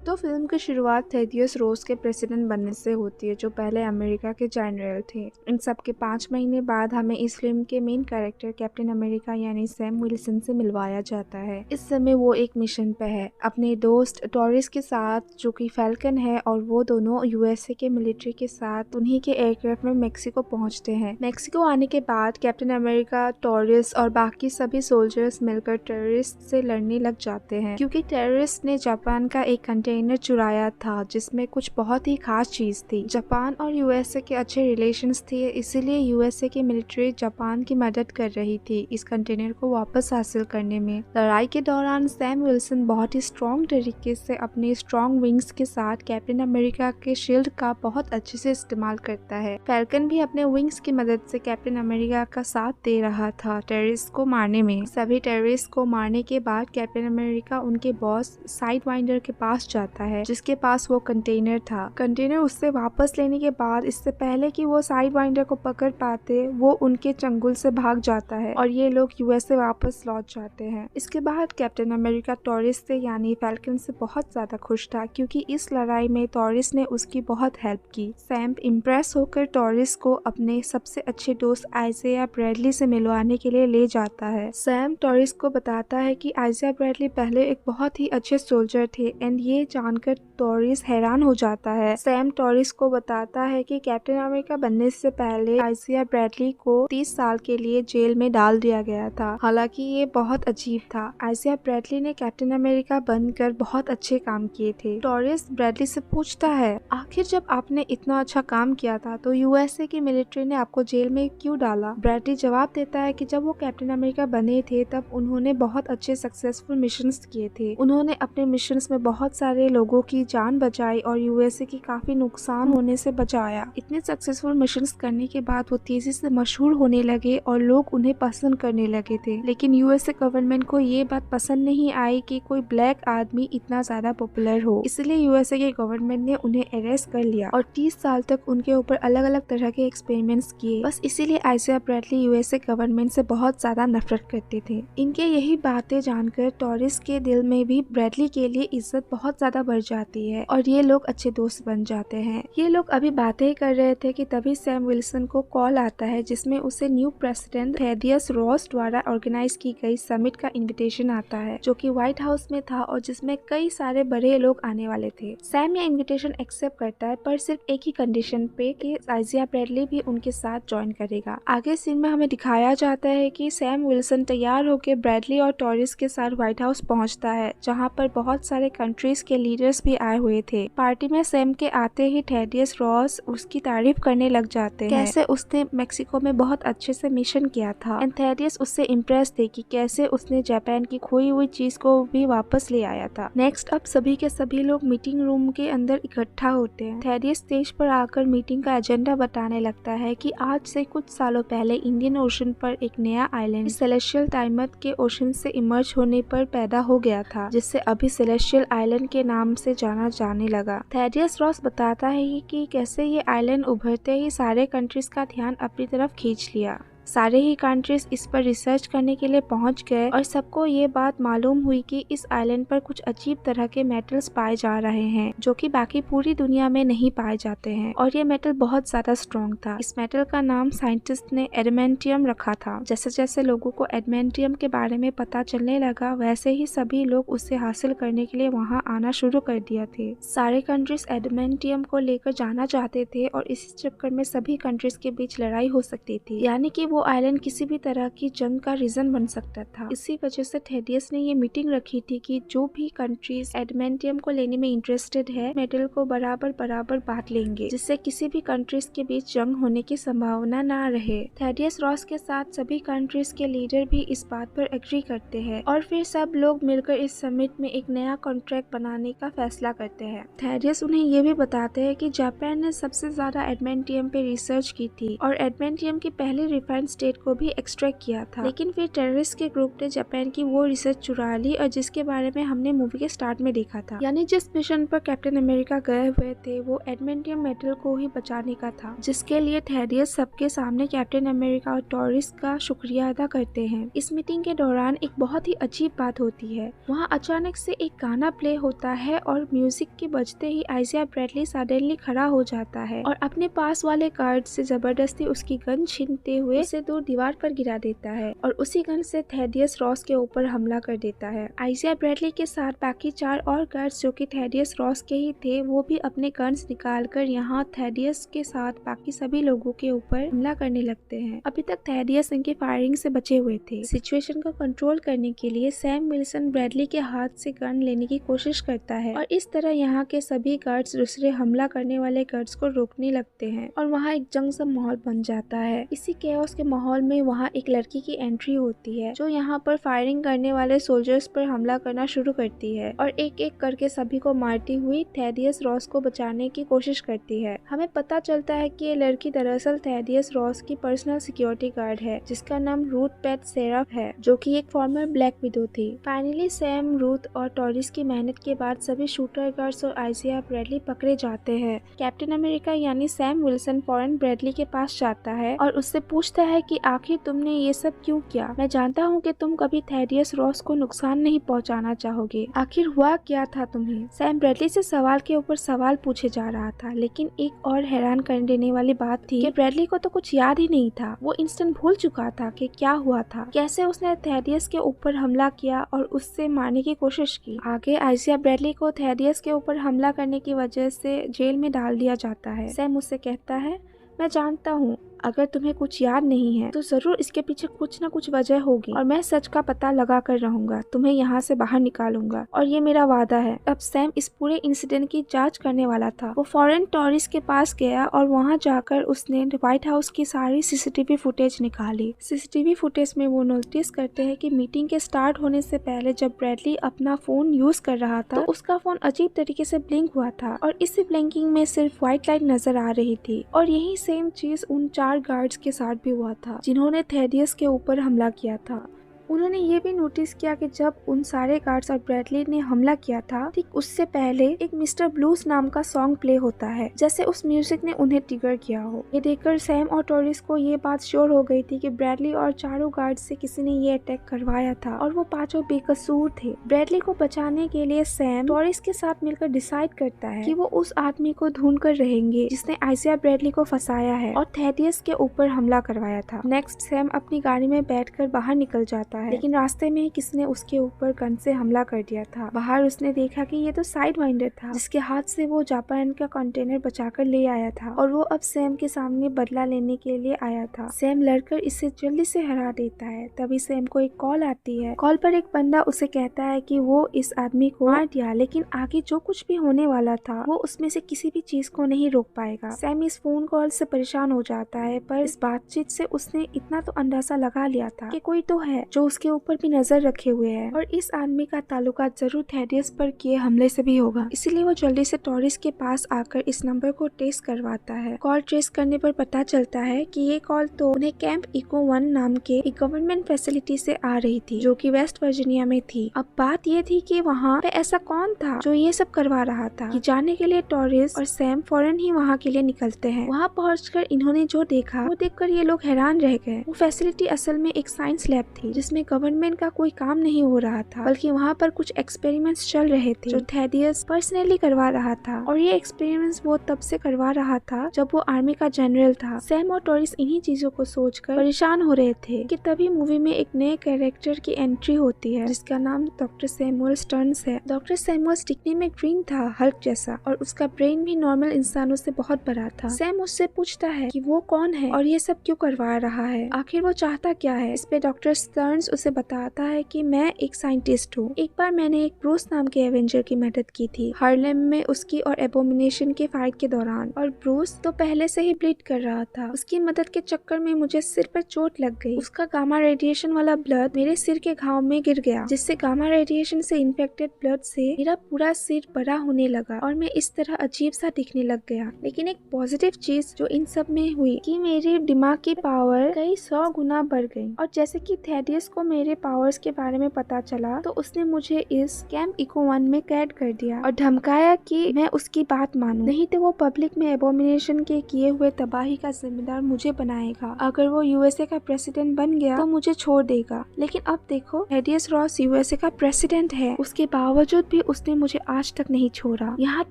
तो फिल्म की शुरुआत थेडियस रोज के प्रेसिडेंट बनने से होती है, जो पहले अमेरिका के जनरल थे। इन सब के 5 महीने बाद हमें इस फिल्म के मेन कैरेक्टर कैप्टन अमेरिका यानी सैम विल्सन से मिलवाया जाता है। इस समय वो एक मिशन पे है अपने दोस्त टॉरिस के साथ, जो कि फैल्कन है, और वो दोनों यूएसए के मिलिट्री के साथ उन्हीं के एयरक्राफ्ट में मेक्सिको पहुंचते हैं। मेक्सिको आने के बाद कैप्टन अमेरिका, टॉरिस और बाकी सभी सोल्जर्स मिलकर टेररिस्ट से लड़ने लग जाते हैं, क्योंकि टेररिस्ट ने जापान का एक कंटेनर चुराया था जिसमें कुछ बहुत ही खास चीज थी। जापान और यूएसए के अच्छे रिलेशंस थे, इसीलिए यूएसए की मिलिट्री जापान की मदद कर रही थी इस कंटेनर को वापस हासिल करने में। लड़ाई के दौरान सैम विल्सन बहुत ही स्ट्रॉन्ग तरीके से अपने स्ट्रॉन्ग विंग्स के साथ कैप्टन अमेरिका के शील्ड का बहुत अच्छे से इस्तेमाल करता है। फैल्कन भी अपने विंग्स की मदद से कैप्टन अमेरिका का साथ दे रहा था टेररिस्ट को मारने में। सभी टेररिस्ट को मारने के बाद कैप्टन अमेरिका उनके बॉस साइड वाइंडर के पास जाता है, जिसके पास वो कंटेनर था। कंटेनर उससे वापस लेने के बाद, इससे पहले कि वो साइड वाइंडर को पकड़ पाते, वो उनके चंगुल से भाग जाता है और ये लोग यूएसए वापस लौट जाते हैं। इसके बाद कैप्टन अमेरिका टॉरिस से यानी फैल्कन से बहुत ज्यादा खुश था, क्योंकि इस लड़ाई में टॉरिस ने उसकी बहुत हेल्प की। सैम इम्प्रेस होकर टॉरिस को अपने सबसे अच्छे दोस्त आइजिया ब्रैडली से मिलवाने के लिए ले जाता है। सैम टॉरिस को बताता है कि आइजिया ब्रैडली पहले एक बहुत ही अच्छे सोल्जर थे, एंड ये जानकर टॉरिस हैरान हो जाता है। सैम टॉरिस को बताता है कि कैप्टन अमेरिका बनने से पहले आइजिया ब्रैडली को 30 साल के लिए जेल में डाल दिया गया था। हालांकि ये बहुत अजीब था। आइजिया ब्रैडली ने कैप्टन अमेरिका बनकर बहुत अच्छे काम किए थे। टॉरिस ब्रैडली से पूछता है, आखिर जब आपने इतना अच्छा काम किया था तो यूएसए की मिलिट्री ने आपको जेल में क्यों डाला? ब्रैडली जवाब देता है कि जब वो कैप्टन अमेरिका बने थे तब उन्होंने बहुत अच्छे सक्सेसफुल मिशंस किए थे। उन्होंने अपने मिशंस में बहुत सारे लोगों की जान बचाई और यूएसए की काफी नुकसान होने से बचाया। इतने सक्सेसफुल मिशंस करने के बाद वो तेजी से मशहूर होने लगे और लोग उन्हें पसंद करने लगे थे। लेकिन यूएसए गवर्नमेंट को ये बात पसंद नहीं आई कि कोई ब्लैक आदमी इतना ज्यादा पॉपुलर हो, इसलिए यूएसए के गवर्नमेंट ने उन्हें अरेस्ट कर लिया और 30 साल तक उनके ऊपर अलग अलग तरह के एक्सपेरिमेंट्स किए। बस इसीलिए आइजिया ब्रैडली यूएसए गवर्नमेंट से बहुत ज्यादा नफरत करते थे। इनके यही बातें जानकर टॉरिस के दिल में भी ब्रैडली के लिए इज्जत बहुत ज्यादा बढ़ जाती है और ये लोग अच्छे दोस्त बन जाते हैं। ये लोग अभी बातें कर रहे थे कि तभी सैम विल्सन को कॉल आता है, जिसमें उसे न्यू प्रेसिडेंट थेडियस रॉस द्वारा ऑर्गेनाइज की गई समिट का इनविटेशन आता है, जो कि व्हाइट हाउस में था और जिसमें कई सारे बड़े लोग आने वाले थे। सैम ये इनविटेशन एक्सेप्ट करता है, पर सिर्फ एक ही कंडीशन पे कि आइजिया ब्रैडली भी उनके साथ ज्वाइन करेगा। आगे सीन में हमें दिखाया जाता है कि सैम विल्सन तैयार होकर ब्रैडली और टॉरिस के साथ व्हाइट हाउस पहुंचता है, जहां पर बहुत सारे कंट्रीज के लीडर्स भी आए हुए थे। पार्टी में सैम के आते ही थेडियस रॉस उसकी तारीफ करने लग जाते हैं, कैसे उसने मेक्सिको में बहुत अच्छे से मिशन किया था। एंड थेडियस उससे इम्प्रेस थे कि कैसे उसने जापान की खोई हुई चीज को भी वापस ले आया था। नेक्स्ट अब सभी के सभी लोग मीटिंग रूम के अंदर इकट्ठा होते हैं। थेडियस स्टेज पर आकर मीटिंग का एजेंडा बताने लगता है कि आज से कुछ सालों पहले इंडियन ओशन पर एक नया आइलैंड सेलेस्टियल टाइमथ के ओशन से इमर्ज होने पर पैदा हो गया था, जिससे अभी सेलेस्टियल आइलैंड के नाम से जाना जाने लगा। थेडियस रॉस बताता है कि कैसे ये आइलैंड उभरते ही सारे कंट्रीज का ध्यान अपनी तरफ खींच लिया। सारे ही कंट्रीज इस पर रिसर्च करने के लिए पहुंच गए और सबको ये बात मालूम हुई कि इस आइलैंड पर कुछ अजीब तरह के मेटल्स पाए जा रहे हैं, जो कि बाकी पूरी दुनिया में नहीं पाए जाते हैं, और ये मेटल बहुत ज्यादा स्ट्रॉन्ग था। इस मेटल का नाम साइंटिस्ट ने एडमेंटियम रखा था। जैसे जैसे लोगों को एडमेंटियम के बारे में पता चलने लगा, वैसे ही सभी लोग उसे हासिल करने के लिए वहाँ आना शुरू कर दिया थे। सारे कंट्रीज एडमेंटियम को लेकर जाना चाहते थे और इसी चक्कर में सभी कंट्रीज के बीच लड़ाई हो सकती थी, यानी कि वो आइलैंड किसी भी तरह की जंग का रीजन बन सकता था। इसी वजह से थेडियस ने ये मीटिंग रखी थी कि जो भी कंट्रीज एडमेंटियम को लेने में इंटरेस्टेड है, मेटल को बराबर बराबर बांट लेंगे, जिससे किसी भी कंट्रीज के बीच जंग होने की संभावना ना रहे। थेडियस रॉस के साथ सभी कंट्रीज के लीडर भी इस बात पर एग्री करते हैं और फिर सब लोग मिलकर इस समिट में एक नया कॉन्ट्रैक्ट बनाने का फैसला करते हैं। थेडियस उन्हें ये भी बताते हैं कि जापान ने सबसे ज्यादा एडमेंटियम पे रिसर्च की थी और एडमेंटियम की पहली रिफाइन जापान स्टेट को भी एक्सट्रैक्ट किया था, लेकिन फिर टेररिस्ट के ग्रुप ने जापान की वो रिसर्च चुरा ली और जिसके बारे में हमने मूवी के स्टार्ट में देखा था। यानी जिस मिशन पर कैप्टन अमेरिका गए हुए थे वो एडमेंटियम मेटल को ही बचाने का था, जिसके लिए थेडियस सबके सामने कैप्टन अमेरिका और टॉरिस का शुक्रिया अदा करते हैं। इस मीटिंग के दौरान एक बहुत ही अजीब बात होती है। वहाँ अचानक से एक गाना प्ले होता है और म्यूजिक के बजते ही आइजिया ब्रैडली सडनली खड़ा हो जाता है और अपने पास वाले गार्ड से जबरदस्ती उसकी गन छीनते हुए उसे दूर दीवार पर गिरा देता है और उसी गन से थेडियस रॉस के ऊपर हमला कर देता है। आइजिया ब्रैडली के साथ बाकी 4 और गार्ड्स जो कि थेडियस रॉस के ही थे वो भी अपने गन्स निकालकर यहाँ थेडियस के साथ बाकी सभी लोगों के ऊपर हमला करने लगते हैं। अभी तक थेडियस इनकी फायरिंग से बचे हुए थे। सिचुएशन को कंट्रोल करने के लिए सैम विल्सन ब्रैडली के हाथ से गन लेने की कोशिश करता है और इस तरह यहाँ के सभी गार्ड्स दूसरे हमला करने वाले गार्ड्स को रोकने लगते हैं और वहाँ एक जंग सा माहौल बन जाता है। इसी कैओस के माहौल में वहाँ एक लड़की की एंट्री होती है जो यहाँ पर फायरिंग करने वाले सोल्जर्स पर हमला करना शुरू करती है और एक एक करके सभी को मारती हुई थेडियस रॉस को बचाने की कोशिश करती है। हमें पता चलता है कि ये लड़की दरअसल थेडियस रॉस की पर्सनल सिक्योरिटी गार्ड है जिसका नाम रूथ पेट सेराफ है, जो कि एक फॉर्मर ब्लैक विडो थी। फाइनली सैम, रूथ और टॉरिस की मेहनत के बाद सभी शूटर गार्ड्स और आइजिया ब्रैडली पकड़े जाते हैं। कैप्टन अमेरिका यानी सैम विल्सन फौरन ब्रैडली के पास जाता है और उससे पूछता है कि आखिर तुमने ये सब क्यों किया? मैं जानता हूँ कि तुम कभी थेडियस रॉस को नुकसान नहीं पहुँचाना चाहोगे। आखिर हुआ क्या था तुम्हें? सैम ब्रैडली से सवाल के ऊपर सवाल पूछे जा रहा था, लेकिन एक और हैरान कर देने वाली बात थी कि ब्रैडली को तो कुछ याद ही नहीं था। वो इंस्टेंट भूल चुका था कि क्या हुआ था, कैसे उसने थेडियस के ऊपर हमला किया और उससे मारने की कोशिश की। आगे आइजिया ब्रैडली को थेडियस के ऊपर हमला करने की वजह से जेल में डाल दिया जाता है। सैम उससे कहता है, मैं जानता हूँ अगर तुम्हें कुछ याद नहीं है तो जरूर इसके पीछे कुछ न कुछ वजह होगी और मैं सच का पता लगा कर रहूंगा, तुम्हें यहाँ से बाहर निकालूंगा और ये मेरा वादा है। अब सैम इस पूरे इंसिडेंट की जांच करने वाला था। वो फौरन टॉरिस के पास गया और वहाँ जाकर उसने व्हाइट हाउस की सारी सीसीटीवी फुटेज निकाली। सीसीटीवी फुटेज में वो नोटिस करते हैं कि मीटिंग के स्टार्ट होने से पहले जब ब्रैडली अपना फोन यूज कर रहा था तो उसका फोन अजीब तरीके से ब्लिंक हुआ था और इस ब्लिंकिंग में सिर्फ व्हाइट लाइट नजर आ रही थी और यही सेम चीज उन 4 गार्ड्स के साथ भी हुआ था जिन्होंने थेडियस के ऊपर हमला किया था। उन्होंने ये भी नोटिस किया कि जब उन सारे गार्ड्स और ब्रैडली ने हमला किया था ठीक उससे पहले एक मिस्टर ब्लूज नाम का सॉन्ग प्ले होता है, जैसे उस म्यूजिक ने उन्हें ट्रिगर किया हो। ये देखकर सैम और टॉरिस को ये बात श्योर हो गई थी कि ब्रैडली और चारों गार्ड से किसी ने ये अटैक करवाया था और वो 5 बेकसूर थे। ब्रैडली को बचाने के लिए सैम टॉरिस के साथ मिलकर डिसाइड करता है कि वो उस आदमी को ढूंढ कर रहेंगे जिसने आइजिया ब्रैडली को फंसाया है और थेडियस के ऊपर हमला करवाया था। नेक्स्ट सैम अपनी गाड़ी में बैठकर बाहर निकल जाता है, लेकिन रास्ते में किसी ने उसके ऊपर गन से हमला कर दिया था। बाहर उसने देखा कि ये तो साइड वाइंडर था जिसके हाथ से वो जापान का कंटेनर बचाकर ले आया था और वो अब सैम के सामने बदला लेने के लिए आया था। सैम लड़कर इसे जल्दी से हरा देता है। तभी सैम को एक कॉल आती है। कॉल पर एक बंदा उसे कहता है कि वो इस आदमी को मार दिया, लेकिन आगे जो कुछ भी होने वाला था वो उसमें से किसी भी चीज को नहीं रोक पाएगा। सैम इस फोन कॉल से परेशान हो जाता है, पर इस बातचीत से उसने इतना तो अंदाजा लगा लिया था कि कोई तो है जो उसके ऊपर भी नजर रखे हुए है और इस आदमी का ताल्लुकात जरूर थेडियस पर किए हमले से भी होगा। इसीलिए वो जल्दी से टॉरिस के पास आकर इस नंबर को ट्रेस करवाता है। कॉल ट्रेस करने पर पता चलता है कि ये कॉल तो उन्हें कैंप इको 1 नाम के एक गवर्नमेंट फैसिलिटी से आ रही थी जो कि वेस्ट वर्जीनिया में थी। अब बात ये थी कि वहाँ पे ऐसा कौन था जो ये सब करवा रहा था। ये जानने के लिए टॉरिस और सैम फौरन ही वहाँ के लिए निकलते हैं। वहाँ पहुँचकर इन्होंने जो देखा वो देखकर ये लोग हैरान रह गए। वो फैसिलिटी असल में एक साइंस लैब थी जिसमें गवर्नमेंट का कोई काम नहीं हो रहा था, बल्कि वहाँ पर कुछ एक्सपेरिमेंट्स चल रहे थे जो थेडियस पर्सनली करवा रहा था और ये एक्सपेरिमेंट्स वो तब से करवा रहा था जब वो आर्मी का जनरल था। सैम और टॉरिस इन्हीं चीजों को सोचकर परेशान हो रहे थे कि तभी मूवी में एक नए कैरेक्टर की एंट्री होती है जिसका नाम डॉक्टर सैमुअल स्टर्न्स है। डॉक्टर सैमुअल दिखने में ग्रीन था, हल्क जैसा, और उसका ब्रेन भी नॉर्मल इंसानों से बहुत बड़ा था। सैम उससे पूछता है कि वो कौन है और ये सब क्यों करवा रहा है, आखिर वो चाहता क्या है। इस पे डॉक्टर स्टर्न्स स्टर्न्स उसे बताता है कि मैं एक साइंटिस्ट हूँ। एक बार मैंने एक ब्रूस नाम के एवेंजर की मदद की थी हार्लेम में उसकी और एबोमिनेशन के फाइट के दौरान, और ब्रूस तो पहले से ही ब्लीड कर रहा था। उसकी मदद के चक्कर में मुझे सिर पर चोट लग गई। उसका गामा रेडिएशन वाला ब्लड मेरे सिर के घाव में गिर गया, जिससे गामा रेडिएशन से इन्फेक्टेड ब्लड से मेरा पूरा सिर बड़ा होने लगा और मैं इस तरह अजीब सा दिखने लग गया। लेकिन एक पॉजिटिव चीज जो इन सब में हुई कि मेरे दिमाग की पावर कई 100 गुना बढ़ गई। और जैसे कि थेडियस को मेरे पावर्स के बारे में पता चला तो उसने मुझे इस कैंप इको 1 में कैद कर दिया और धमकाया कि मैं उसकी बात मानूं, नहीं तो वो पब्लिक में एबोमिनेशन के किए हुए तबाही का जिम्मेदार मुझे बनाएगा। अगर वो यूएसए का प्रेसिडेंट बन गया तो मुझे छोड़ देगा। लेकिन अब देखो, थेडियस रॉस यूएसए का प्रेसिडेंट है, उसके बावजूद भी उसने मुझे आज तक नहीं छोड़ा। यहाँ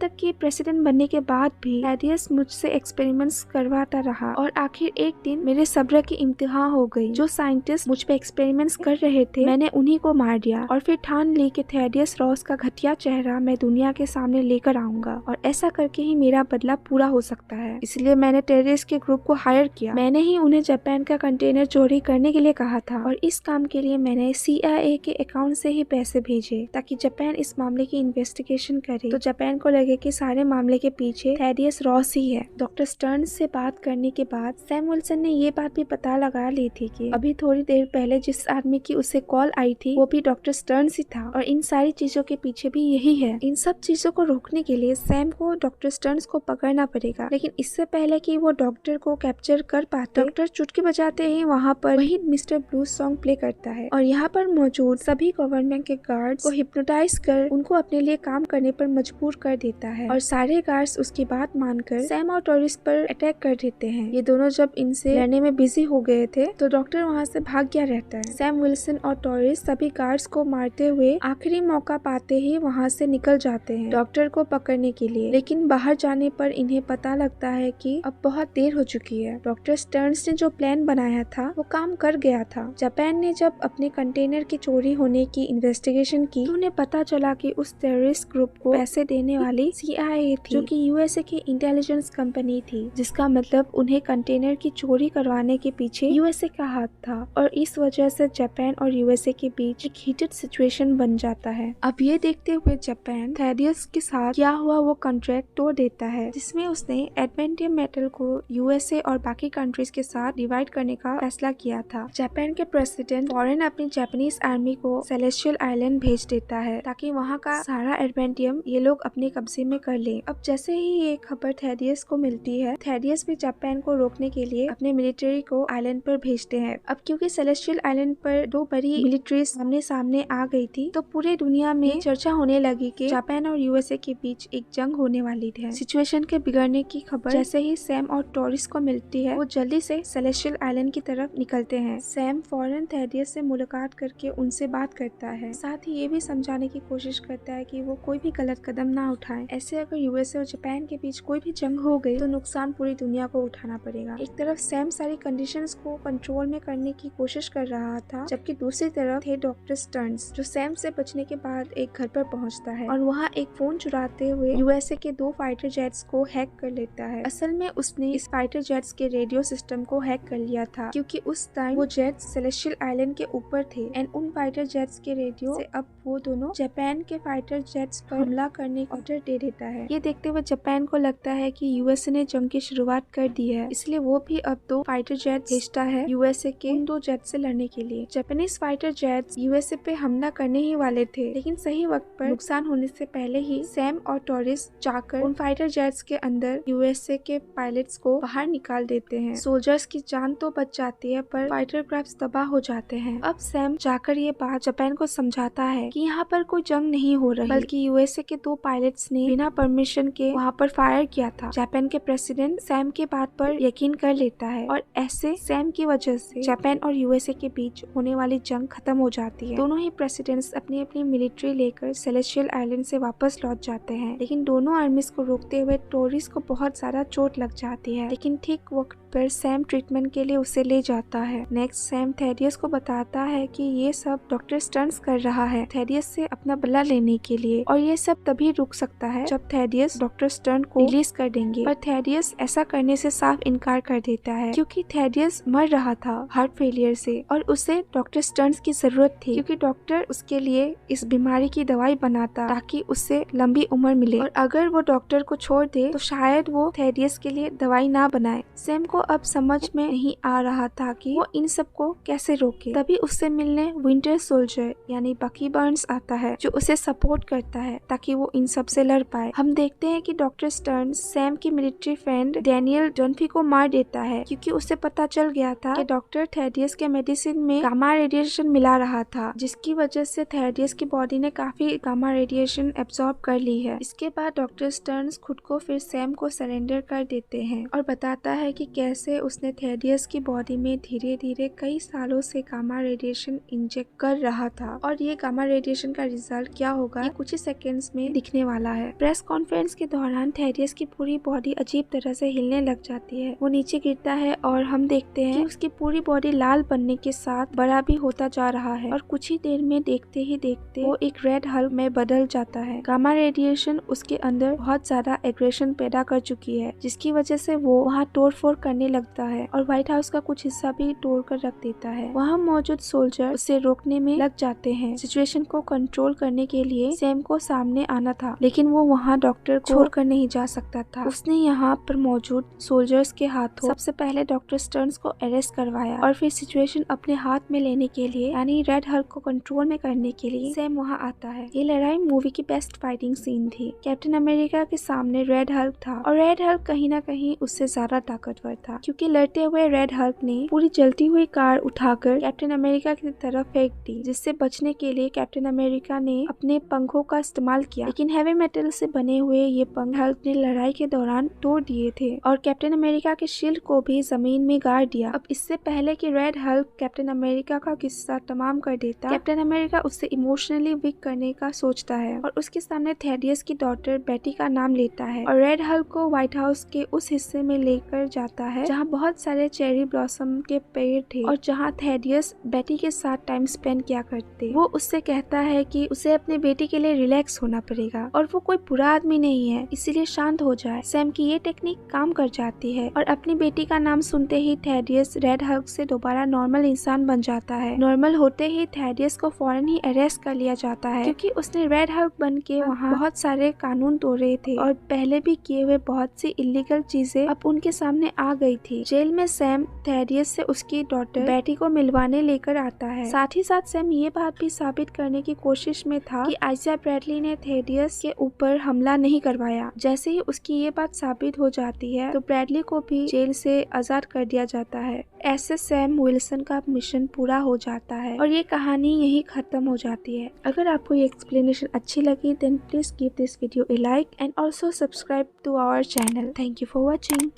तक कि प्रेसिडेंट बनने के बाद भी थेडियस मुझसे एक्सपेरिमेंट्स करवाता रहा और आखिर एक दिन मेरे सब्र की इम्तिहान हो गई। जो साइंटिस्ट मुझ पे एक्सपेरिमेंट्स कर रहे थे मैंने उन्हीं को मार दिया और फिर ठान ली कि थेडियस रॉस का घटिया चेहरा मैं दुनिया के सामने लेकर आऊंगा और ऐसा करके ही मेरा बदला पूरा हो सकता है। इसलिए मैंने टेररिस्ट के ग्रुप को हायर किया। मैंने ही उन्हें जापान का कंटेनर चोरी करने के लिए कहा था और इस काम के लिए मैंने CIA के अकाउंट से ही पैसे भेजे ताकि जापान इस मामले की इन्वेस्टिगेशन करे तो जापान को लगे कि सारे मामले के पीछे थेडियस रॉस ही है। डॉक्टर स्टर्न्स से बात करने के बाद सैम विल्सन ने ये बात भी पता लगा ली थी कि अभी थोड़ी देर पहले जिस आदमी की उसे कॉल आई थी वो भी डॉक्टर स्टर्न्स ही था और इन सारी चीजों के पीछे भी यही है। इन सब चीजों को रोकने के लिए सैम को डॉक्टर स्टर्न्स को पकड़ना पड़ेगा, लेकिन इससे पहले कि वो डॉक्टर को कैप्चर कर पाते डॉक्टर चुटकी बजाते ही वहाँ पर वही मिस्टर ब्लूज सॉन्ग प्ले करता है और यहाँ पर मौजूद सभी गवर्नमेंट के गार्ड्स को हिप्नोटाइज कर उनको अपने लिए काम करने पर मजबूर कर देता है और सारे गार्ड्स उसकी बात मानकर सैम और टॉरिस पर अटैक कर देते हैं। ये दोनों जब इनसे लड़ने में बिजी हो गए थे तो डॉक्टर वहाँ से भाग गया रहता है। सैम विल्सन और टॉरिस सभी गार्ड्स को मारते हुए आखिरी मौका पाते ही वहाँ से निकल जाते हैं डॉक्टर को पकड़ने के लिए, लेकिन बाहर जाने पर इन्हें पता लगता है कि अब बहुत देर हो चुकी है। डॉक्टर स्टर्न्स ने जो प्लान बनाया था वो काम कर गया था। जापान ने जब अपने कंटेनर की चोरी होने की इन्वेस्टिगेशन की तो उन्हें पता चला कि उस टेररिस्ट ग्रुप को पैसे देने वाली CIA थी, जो कि यूएसए की इंटेलिजेंस कंपनी थी, जिसका मतलब उन्हें कंटेनर की चोरी करवाने के पीछे यूएसए का हाथ था और इस वजह से जापान और यूएसए के बीच एक हीटेड सिचुएशन बन जाता है। अब ये देखते हुए जापान थेडियस के साथ क्या हुआ वो कॉन्ट्रैक्ट तोड़ देता है जिसमें उसने एडवेंटियम मेटल को यूएसए और बाकी कंट्रीज के साथ डिवाइड करने का फैसला किया था। जापान के प्रेसिडेंट फॉरेन अपनी जापानीज आर्मी को सेलेस्टियल आइलैंड भेज देता है ताकि वहाँ का सारा एडवेंटियम ये लोग अपने कब्जे में कर ले। अब जैसे ही ये खबर थेडियस को मिलती है, थेडियस भी जापान को रोकने के लिए अपने मिलिट्री को आइलैंड पर भेजते हैं। अब क्योंकि सेलेस्टियल आइलैंड पर दो बड़ी मिलिट्री सामने सामने आ गई थी तो पूरे दुनिया में चर्चा होने लगी कि जापान और यूएसए के बीच एक जंग होने वाली है। सिचुएशन के बिगड़ने की खबर जैसे ही सैम और टॉरिस को मिलती है वो जल्दी से सेलेस्टियल आइलैंड की तरफ निकलते हैं। सैम फौरन थेडियस से मुलाकात करके उनसे बात करता है, साथ ही ये भी समझाने की कोशिश करता है कि वो कोई भी गलत कदम ना उठाएं। ऐसे अगर यूएसए और जापान के बीच कोई भी जंग हो गई तो नुकसान पूरी दुनिया को उठाना पड़ेगा। एक तरफ सैम सारी कंडीशंस को कंट्रोल में करने की कोशिश कर रहा था, जबकि दूसरी तरफ थे डॉक्टर स्टर्न्स जो सैम से बचने के बाद एक घर पर पहुंचता है और वहाँ एक फोन चुराते हुए यूएसए के 2 फाइटर जेट्स को हैक कर लेता है। असल में उसने इस फाइटर जेट्स के रेडियो सिस्टम को हैक कर लिया था क्योंकि उस टाइम वो जेट्स सेलेस्टियल आइलैंड के ऊपर थे एंड उन फाइटर जेट्स के रेडियो से अब वो दोनों जापान के फाइटर जेट्स पर हमला करने का ऑर्डर दे देता है। ये देखते हुए जापान को लगता है कि यूएसए ने जंग की शुरुआत कर दी है, इसलिए वो भी अब 2 फाइटर जेट भेजता है यूएसए के उन 2 जेट से लड़ने के लिए। जापानीज फाइटर जेट्स यूएसए पे हमला करने ही वाले थे, लेकिन सही वक्त पर नुकसान होने से पहले ही सैम और टॉरिस जाकर उन फाइटर जेट्स के अंदर यूएसए के पायलट्स को बाहर निकाल देते हैं। सोल्जर्स की जान तो बच जाती है पर फाइटर क्राफ्ट तबाह हो जाते हैं। अब सैम जाकर ये बात जापान को समझाता है कि यहाँ पर कोई जंग नहीं हो रही, बल्कि यूएसए के 2 पायलट्स ने बिना परमिशन के वहाँ पर फायर किया था। जापान के प्रेसिडेंट सैम के बात पर यकीन कर लेता है और ऐसे सैम की वजह से जापान और यूएसए के बीच होने वाली जंग खत्म हो जाती है। दोनों ही प्रेसिडेंट्स अपनी अपनी मिलिट्री लेकर सेलेस्टियल आइलैंड से वापस लौट जाते हैं, लेकिन दोनों आर्मीज को रोकते हुए टॉरिस को बहुत सारा चोट लग जाती है। लेकिन ठीक वक्त पर सैम ट्रीटमेंट के लिए उसे ले जाता है। नेक्स्ट सैम थेडियस को बताता है कि ये सब डॉक्टर स्टर्न्स कर रहा है थेडियस से अपना बदला लेने के लिए, और ये सब तभी रुक सकता है जब थेडियस डॉक्टर स्टर्न को रिलीज कर देंगे। पर थेडियस ऐसा करने से साफ इनकार कर देता है क्योंकि थेडियस मर रहा था हार्ट फेलियर से और उसे डॉक्टर स्टर्न्स की जरूरत थी क्योंकि डॉक्टर उसके लिए इस बीमारी की दवाई बनाता ताकि उससे लंबी उम्र मिले, और अगर वो डॉक्टर को छोड़ दे तो शायद वो थेडियस के लिए दवाई ना बनाए। सैम को अब समझ में नहीं आ रहा था कि वो इन सब को कैसे रोके। तभी उससे मिलने विंटर सोल्जर यानी बकी बर्न्स आता है जो उसे सपोर्ट करता है ताकि वो इन सब से लड़ पाए। हम देखते हैं कि डॉक्टर स्टर्न सैम की मिलिट्री फ्रेंड डैनियल डनफी को मार देता है क्योंकि उसे पता चल गया था कि डॉक्टर थेडियस के मेडिसिन में गामा रेडिएशन मिला रहा था, जिसकी वजह से थेडियस की बॉडी ने काफी गामा रेडिएशन एब्जॉर्ब कर ली है। इसके बाद डॉक्टर स्टर्न्स खुद को फिर सैम को सरेंडर कर देते हैं और बताता है कि कैसे उसने थेडियस की बॉडी में धीरे धीरे कई सालों से गामा रेडिएशन इंजेक्ट कर रहा था, और ये गामा रेडिएशन का रिजल्ट क्या होगा ये कुछ ही सेकेंड्स में दिखने वाला है। प्रेस कॉन्फ्रेंस के दौरान थेडियस की पूरी बॉडी अजीब तरह से हिलने लग जाती है। वो नीचे गिरता है और हम देखते हैं कि उसकी पूरी बॉडी लाल बनने के साथ बड़ा भी होता जा रहा है, और कुछ ही देर में देखते ही देखते वो एक रेड हल्क में बदल जाता है। गामा रेडिएशन उसके अंदर बहुत ज्यादा एग्रेशन पैदा कर चुकी है, जिसकी वजह से वो वहाँ तोड़ फोड़ करने लगता है और व्हाइट हाउस का कुछ हिस्सा भी तोड़ कर रख देता है। वहाँ मौजूद सोल्जर उसे रोकने में लग जाते हैं। सिचुएशन को कंट्रोल करने के लिए सैम को सामने आना था, लेकिन वो वहाँ डॉक्टर को छोड़कर नहीं जा सकता था। उसने यहाँ पर मौजूद सोल्जर्स के हाथों सबसे पहले डॉक्टर स्टर्न्स को अरेस्ट करवाया और फिर सिचुएशन अपने हाथ में लेने के लिए यानी रेड हल्क को कंट्रोल में करने के लिए सैम वहाँ आता है। ये लड़ाई मूवी की बेस्ट फाइटिंग सीन थी। कैप्टन अमेरिका के सामने रेड हल्क था और रेड हल्क कहीं ना कहीं उससे ज्यादा ताकतवर था क्योंकि लड़ते हुए रेड हल्क ने पूरी जलती हुई कार उठाकर कैप्टन अमेरिका की तरफ फेंक दी, जिससे बचने के लिए कैप्टन अमेरिका ने अपने पंखों का इस्तेमाल किया, लेकिन हैवी मेटल से बने हुए ये पंख हल्क ने लड़ाई के दौरान तोड़ दिए थे और कैप्टन अमेरिका के शील्ड को भी जमीन में गाड़ दिया। अब इससे पहले कि रेड हल्क कैप्टन अमेरिका का किस्सा तमाम कर देता, कैप्टन अमेरिका उससे इमोशनली वीक करने का सोचता है और उसके सामने थेडियस की डॉटर बेटी का नाम लेता है और रेड हल्क को व्हाइट हाउस के उस हिस्से में लेकर जाता है जहाँ बहुत सारे चेरी ब्लॉसम के पेड़ थे और जहाँ थेडियस बेटी के साथ टाइम स्पेंड किया करते। वो उससे कहता है कि उसे अपने बेटी के लिए रिलैक्स होना पड़ेगा और वो कोई बुरा आदमी नहीं है, इसीलिए शांत हो जाए। सैम की ये टेक्निक काम कर जाती है और अपनी बेटी का नाम सुनते ही थेडियस रेड हल्क से दोबारा नॉर्मल इंसान बन जाता है। नॉर्मल होते ही थेडियस को फौरन ही अरेस्ट कर लिया जाता है क्योंकि उसने रेड हल्क बन के वहाँ बहुत सारे कानून तोड़े थे और पहले भी किए हुए बहुत सी इलीगल चीजें अब उनके सामने आ गई थी। जेल में सैम थेडियस से उसकी डॉटर बेटी को मिलवाने लेकर आता है। साथ ही साथ सैम ये बात भी साबित करने की कोशिश में था कि आइजा ब्रैडली ने थेडियस के ऊपर हमला नहीं करवाया। जैसे ही उसकी ये बात साबित हो जाती है तो ब्रैडली को भी जेल से आजाद कर दिया जाता है। ऐसे सैम विल्सन का मिशन पूरा हो जाता है और ये कहानी यही खत्म हो जाती है। अगर आपको ये एक्सप्लेनेशन अच्छी लगी then please give this video a like and also subscribe to our channel. Thank you for watching.